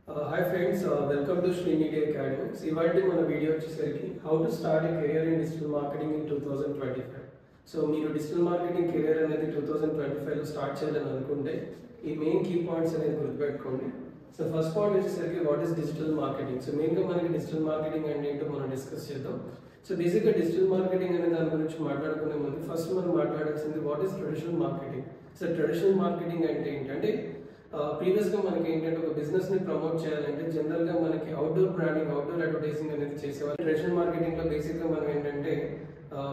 Hi friends, welcome to Sri Media Academy. ఇవాల్టి మన video వచ్చేసరికి how to start A career in digital marketing in 2025. So మీరు digital marketing career అనేది 2025లో start చేయాలని అనుకుంటే ఈ మెయిన్ కీ పాయింట్స్ అనేది గుర్తుపెట్టుకోండి. సో ఫస్ట్ పాయింట్ వచ్చేసరికి what is digital marketing. So మెయిన్గా మనకి డిజిటల్ మార్కెటింగ్ అంటే ఏంటో మనం డిస్కస్ చేద్దాం. సో బేసిక్గా డిజిటల్ మార్కెటింగ్ అనే దాని గురించి మాట్లాడుకునే ముందు ఫస్ట్ మనం మాట్లాడాల్సింది what is traditional marketing. So traditional marketing అంటే ఏంటంటే ప్రీవియస్గా మనకి ఏంటంటే ఒక బిజినెస్ని ప్రమోట్ చేయాలంటే జనరల్గా మనకి అవుట్డోర్ బ్రాండింగ్, అవుట్డోర్ అడ్వర్టైజింగ్ అనేది చేసేవాళ్ళు. ట్రెడిషనల్ మార్కెటింగ్లో బేసిక్గా మనం ఏంటంటే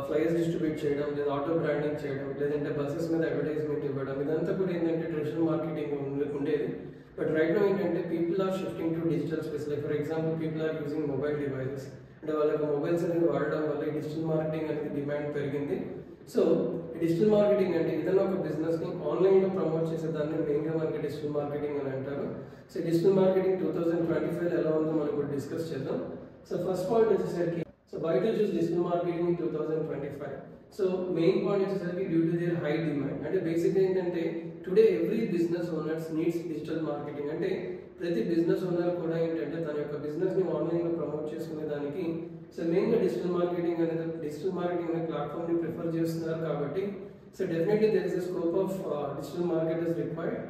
ఫ్లైర్స్ డిస్ట్రిబ్యూట్ చేయడం, లేదా ఆటో బ్రాండింగ్ చేయడం, లేదంటే బస్సెస్ మీద అడ్వర్టైజ్మెంట్ ఇవ్వడం, ఇదంతా కూడా ఏంటంటే ట్రెడిషనల్ మార్కెటింగ్ ఉండేది. బట్ రైట్ నో ఏంటంటే people are shifting to digital space. Like for example people are using mobile devices. అంటే వాళ్ళకి మొబైల్స్ అనేది వాడడం వల్ల డిజిటల్ మార్కెటింగ్ అనేది డిమాండ్ పెరిగింది. సో డిజిటల్ మార్కెటింగ్ అంటే ఏదైనా ఒక బిజినెస్ని ఆన్లైన్లో ప్రమోట్ చేసేదాన్ని మెయిన్గా మనకి డిజిటల్ మార్కెటింగ్ అని అంటారు. సో డిజిటల్ మార్కెటింగ్ 2025 ఎలా ఉందో మనం ఇప్పుడు డిస్కస్ చేద్దాం. సో ఫస్ట్ పాయింట్ వచ్చేసరికి so why to choose digital marketing in 2025. So main point వచ్చేసరికి due to their high demand. అంటే బేసిక్గా ఏంటంటే today every business owners needs digital marketing. అంటే ప్రతి బిజినెస్ ఓనర్ కూడా ఏంటంటే తన యొక్క బిజినెస్ని ఆన్లైన్లో ప్రమోట్ చేసుకునే దానికి సో మెయిన్గా డిజిటల్ మార్కెటింగ్ అనే ప్లాట్ఫామ్ని ప్రిఫర్ చేస్తున్నారు. కాబట్టి so definitely there is a scope of digital marketers required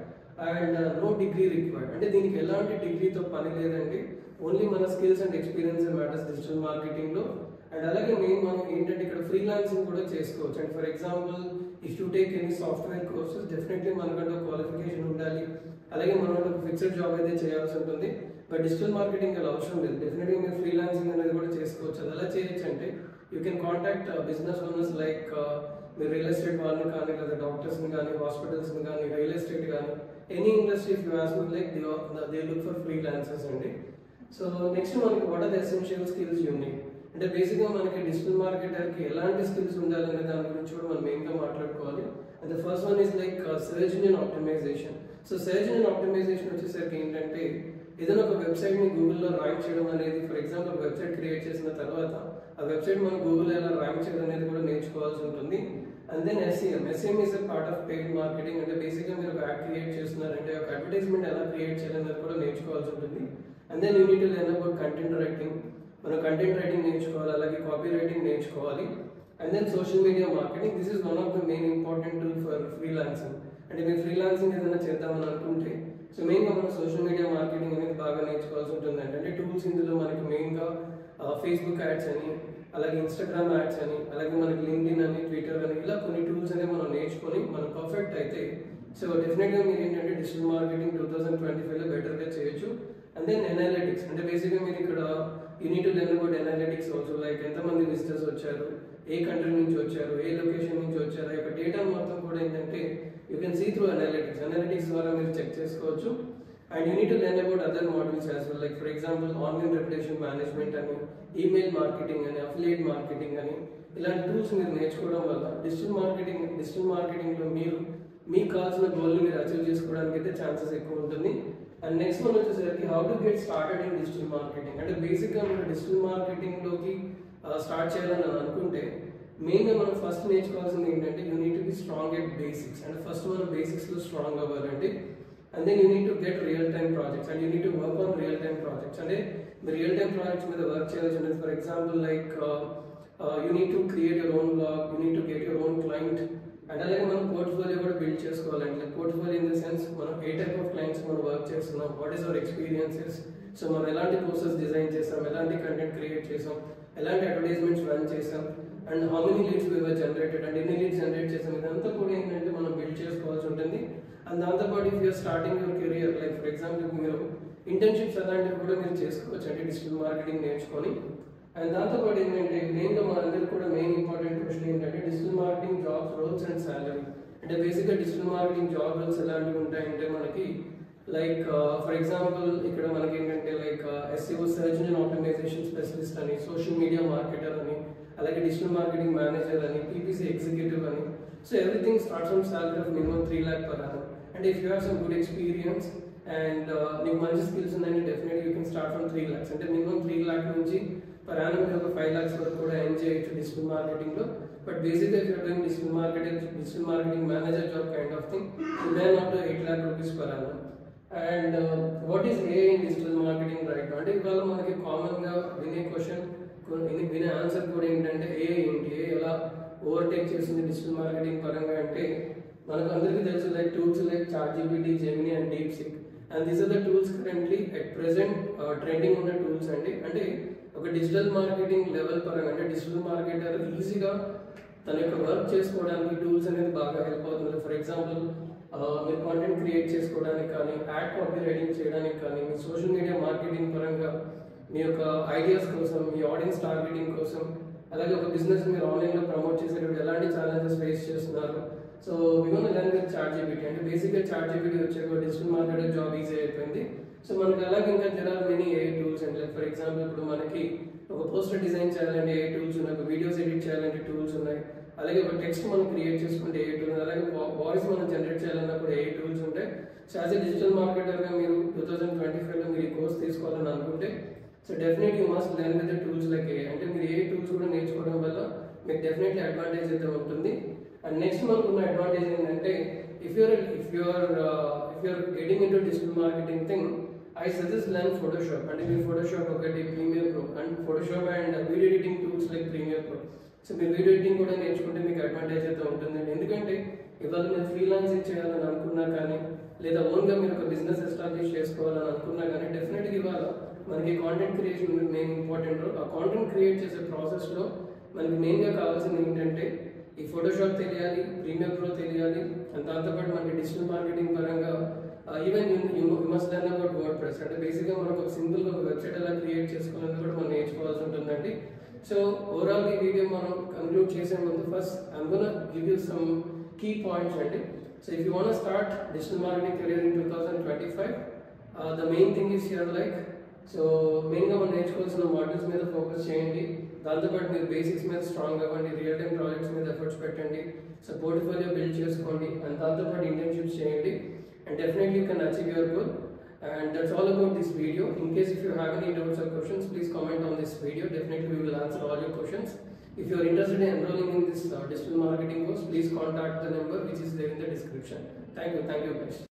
and no degree required. అంటే దీనికి ఎలాంటి డిగ్రీతో పని లేదండి, ఓన్లీ మన skills and experience matters digital మార్కెటింగ్లో. అండ్ అలాగే మెయిన్ మనం ఏంటంటే ఇక్కడ ఫ్రీలాన్సింగ్ కూడా చేసుకోవచ్చు. And for example if you take any software courses definitely మనకంటే క్వాలిఫికేషన్ ఉండాలి, అలాగే మనం ఒక ఫిక్స్డ్ జాబ్ అయితే చేయాల్సి ఉంటుంది. బట్ డిజిటల్ మార్కెటింగ్ అలా అవసరం లేదు. డెఫినెట్గా మీరు ఫ్రీలాన్సింగ్ అనేది కూడా చేసుకోవచ్చు. అది ఎలా చేయొచ్చు అంటే you can contact business owners like మీరు రియల్ ఎస్టేట్ వాళ్ళని కానీ, లేదా డాక్టర్స్ని కానీ, హాస్పిటల్స్ని కానీ, రియల్ ఎస్టేట్ కానీ, any industry if you ask like they look for freelancers అండి. సో నెక్స్ట్ మనకి what are the essential skills you need. అంటే బేసిక్గా మనకి డిజిటల్ మార్కెటర్కి ఎలాంటి స్కిల్స్ ఉండాలనే దాని గురించి కూడా మనం మెయిన్గా మాట్లాడుకోవాలి. And the first one is like search engine optimisation. So search engine optimisation వచ్చేసరికి ఏంటంటే ఏదైనా ఒక వెబ్సైట్ని గూగుల్లో ర్యాంక్ చేయడం అనేది, ఫర్ ఎగ్జాంపుల్ వెబ్సైట్ క్రియేట్ చేసిన తర్వాత ఆ వెబ్సైట్ మనం గూగుల్ ఎలా ర్యాంక్ చేయడం అనేది కూడా నేర్చుకోవాల్సి ఉంటుంది. And then SEM is a part of paid marketing. అంటే బేసిక్గా మీరు ఒక యాడ్ క్రియేట్ చేస్తున్నారంటే ఒక అడ్వర్టైజ్మెంట్ ఎలా క్రియేట్ చేయాలనేది కూడా నేర్చుకోవాల్సి ఉంటుంది. And then you need to learn about content writing. మనం కంటెంట్ రైటింగ్ నేర్చుకోవాలి, అలాగే కాపీ రైటింగ్ నేర్చుకోవాలి. And then social media marketing, this is one of the main important tool for freelancing. అంటే మీరు ఫ్రీలాన్సింగ్ ఏదైనా చేద్దామని అనుకుంటే సో మెయిన్గా మనం సోషల్ మీడియా మార్కెటింగ్ అనేది బాగా నేర్చుకోవాల్సి ఉంటుంది. అంటే టూల్స్ ఇందులో మనకి మెయిన్గా ఫేస్బుక్ యాడ్స్ అని, అలాగే ఇన్స్టాగ్రామ్ యాడ్స్ అని, అలాగే మనకి లింక్డ్ఇన్ అని, ట్విట్టర్ అని, ఇలా కొన్ని టూల్స్ అనేవి మనం నేర్చుకొని మనం పర్ఫెక్ట్ అయితే సో డెఫినెట్గా మీరు ఏంటంటే డిజిటల్ మార్కెటింగ్ 2025లో బెటర్గా చేయొచ్చు. And then analytics. అంటే బేసిక్గా మీరు ఇక్కడ you need to learn about analytics also. Like ఎంతమంది విజిటర్స్ వచ్చారు, ఏ కంట్రీ నుంచి వచ్చారు, ఏ లొకేషన్ నుంచి వచ్చారు, ఆ యొక్క డేటా మొత్తం కూడా ఏంటంటే you can see through analytics ద్వారా మీరు చెక్ చేసుకోవచ్చు. And you need to learn about other modules as well. Like for example online reputation management అని, ఈమెయిల్ మార్కెటింగ్ అని, అఫిలియేట్ మార్కెటింగ్ అని, ఇలాంటి టూల్స్ మీరు నేర్చుకోవడం వల్ల డిజిటల్ మార్కెటింగ్లో మీరు మీకు కావాల్సిన గోల్ని మీరు అచీవ్ చేసుకోవడానికి అయితే ఛాన్సెస్ ఎక్కువ ఉంటుంది. అండ్ నెక్స్ట్ మనం వచ్చేసరికి how to get started in digital marketing. అంటే బేసిక్గా మీరు డిజిటల్ మార్కెటింగ్లోకి స్టార్ట్ చేయాలని అనుకుంటే మెయిన్గా మనం ఫస్ట్ నేర్చుకోవాల్సింది ఏంటంటే you need to be strong at basics. అంటే ఫస్ట్ మనం బేసిక్స్లో స్ట్రాంగ్ అవ్వాలండి. And then you need to get real time projects. And you need to work on real time projects. అంటే మీరు రియల్ టైమ్ ప్రాజెక్ట్స్ మీద work చేయాల్సి ఉంటుంది. For example like you need to create your own blog, you need to get your own client. అండ్ అలాగే మనం portfolio కూడా build చేసుకోవాలండి. Like portfolio in the sense మనం ఏ టైప్ ఆఫ్ క్లయింట్స్ మనం వర్క్ చేస్తున్నాం, what is our experiences, so మనం ఎలాంటి కోర్సెస్ డిజైన్ చేసాం, ఎలాంటి కంటెంట్ క్రియేట్ చేసాం, ఎలాంటి అడ్వర్టైజ్మెంట్స్ రన్ చేసాం, and how many leads we were generated, and ఎన్ని లీడ్స్ జనరేట్ చేసాం, ఇదంతా కూడా ఏంటంటే మనం బిల్డ్ చేసుకోవాల్సి ఉంటుంది. అండ్ దాంతోపాటు if you're starting your career, like for example మీరు ఇంటర్న్షిప్స్ అలాంటివి కూడా మీరు చేసుకోవచ్చు అంటే డిజిటల్ మార్కెటింగ్ నేర్చుకొని. అండ్ దాంతోపాటు ఏంటంటే మెయిన్గా మనందరికీ కూడా మెయిన్ ఇంపార్టెంట్ క్వశ్చన్ ఏంటంటే digital marketing jobs roles and salary. అంటే బేసిక్గా డిజిటల్ మార్కెటింగ్ జాబ్ రోల్స్ ఎలాంటివి ఉంటాయంటే మనకి లైక్ ఫర్ ఎగ్జాంపుల్ ఇక్కడ మనకి ఏంటంటే like SEO search engine optimisation specialist అని, సోషల్ మీడియా మార్కెటర్ అని, అలాగే డిజిటల్ మార్కెటింగ్ మేనేజర్ అని, పీపీసీ ఎగ్జిక్యూటివ్ అని. So everything starts from salary of minimum 3 lakh per annum. And if you have some good experience and నీకు మంచి skills ఉన్నాయంటే definitely you can start from 3 lakhs. అంటే minimum 3 lakh నుంచి per annum మీరు ఒక 5 lakhs వరకు కూడా ఎర్న్ చేయొచ్చు డిజిటల్ మార్కెటింగ్లో. బట్ బేసిక్గా if you're doing digital marketing manager job kind of thing you may not to 8 lakh rupees per annum. And what is a in digital marketing right? అంటే ఇవాళ మనకి కామన్గా వినే క్వశ్చన్, వినే ఆన్సర్ కూడా ఏంటంటే ఏ ఏంటి, ఏ ఎలా ఓవర్టేక్ చేస్తుంది డిజిటల్ మార్కెటింగ్ పరంగా అంటే మనకు అందరికీ తెలుసు like tools like ChatGPT, Gemini and DeepSeek. And these are the tools currently at present trending ఉన్న టూల్స్ అండి. అంటే ఒక డిజిటల్ మార్కెటింగ్ లెవెల్ పరంగా అంటే డిజిటల్ మార్కెటర్ ఈజీగా తన యొక్క వర్క్ చేసుకోవడానికి టూల్స్ అనేది బాగా హెల్ప్ అవుతుంది. ఫర్ ఎగ్జాంపుల్ మీరు కాంటెంట్ క్రియేట్ చేసుకోవడానికి కానీ, యాడ్ కాపీ రైటింగ్ చేయడానికి కానీ, మీ సోషల్ మీడియా మార్కెటింగ్ పరంగా మీ యొక్క ఐడియాస్ కోసం, మీ ఆడియన్స్ టార్గెటింగ్ కోసం, అలాగే ఒక బిజినెస్ మీరు ఆన్లైన్లో ప్రమోట్ చేసేటప్పుడు ఎలాంటి ఛాలెంజెస్ ఫేస్ చేస్తున్నారు. So we gonna learn with ChatGPT. అంటే బేసిక్గా ChatGPT వచ్చాక డిజిటల్ మార్కెటర్ జాబ్ ఈజీ అయిపోయింది. సో మనకి అలాగే ఇంకా there are many a tools and like for example ఇప్పుడు మనకి ఒక పోస్టర్ డిజైన్ చేయాలంటే ఏ టూల్స్ ఉన్నాయి, ఒక వీడియోస్ ఎడిట్ చేయాలంటే టూల్స్ ఉన్నాయి, అలాగే ఒక టెక్స్ట్ మనం క్రియేట్ చేసుకుంటే ఏ టూల్స్, అలాగే వాయిస్ మనం జనరేట్ చేయాలన్నా కూడా ఏ టూల్స్ ఉంటాయి. సో యాజ్ ఎ డిజిటల్ మార్కెటర్గా మీరు 2025లో మీరు ఈ కోర్స్ తీసుకోవాలని అనుకుంటే so definitely you must learn with the tools like ఏ. అంటే మీరు ఏ టూల్స్ కూడా నేర్చుకోవడం వల్ల మీకు డెఫినెట్లీ అడ్వాంటేజ్ అయితే ఉంటుంది. అండ్ నెక్స్ట్ మనకు ఉన్న అడ్వాంటేజ్ ఏంటంటే if you're getting into digital marketing thing, I suggest learn Photoshop. అంటే మీరు Photoshop ఒకటి, Premiere Pro and Photoshop and video editing tools like Premiere Pro. So మీరు వీడియో ఎడిటింగ్ కూడా నేర్చుకుంటే మీకు అడ్వాంటేజ్ అయితే ఉంటుందండి. ఎందుకంటే ఇవాళ మీరు ఫ్రీలాన్సింగ్ చేయాలని అనుకున్నా కానీ, లేదా ఓన్గా మీరు ఒక బిజినెస్ ఎస్టాబ్లిష్ చేసుకోవాలని అనుకున్నా కానీ డెఫినెట్గా ఇవాళ మనకి content creation main important role. ఆ కాంటెంట్ క్రియేట్ చేసే ప్రాసెస్లో మనకి మెయిన్గా కావాల్సింది ఏంటంటే ఈ ఫోటోషాప్ తెలియాలి, ప్రీమియర్ ప్రో తెలియాలి, అండ్ దాంతోపాటు మనకి డిజిటల్ మార్కెటింగ్ పరంగా even you must learn about word press. అంటే బేసిక్గా మనకు ఒక సింపుల్గా ఒక వెబ్సైట్ ఎలా క్రియేట్ చేసుకోవాలని కూడా మనం నేర్చుకోవాల్సి ఉంటుందండి. సో ఓవరాల్ ఈ వీడియో మనం కంక్లూడ్ చేసే ముందు first I'm gonna give you some key points అండి. So if you want start digital marketing career in 2025, the main thing is here like so మెయిన్గా మనం నేర్చుకోవాల్సిన మాడ్యూల్స్ మీద ఫోకస్ చేయండి. దాంతోపాటు మీరు బేసిక్స్ మీద స్ట్రాంగ్ అవ్వండి, రియల్ టైమ్ ప్రాజెక్ట్స్ మీద ఎఫర్ట్స్ పెట్టండి, సో పోర్ట్ఫోలియో బిల్డ్ చేసుకోండి, అండ్ దాంతోపాటు ఇంటర్న్షిప్స్ చేయండి, and definitely you can achieve your goal. And that's all about this video. In case if you have any doubts or questions, please comment on this video. Definitely we will answer all your questions. If you are interested in enrolling in this digital marketing course, please contact the number which is there in the description. Thank you guys.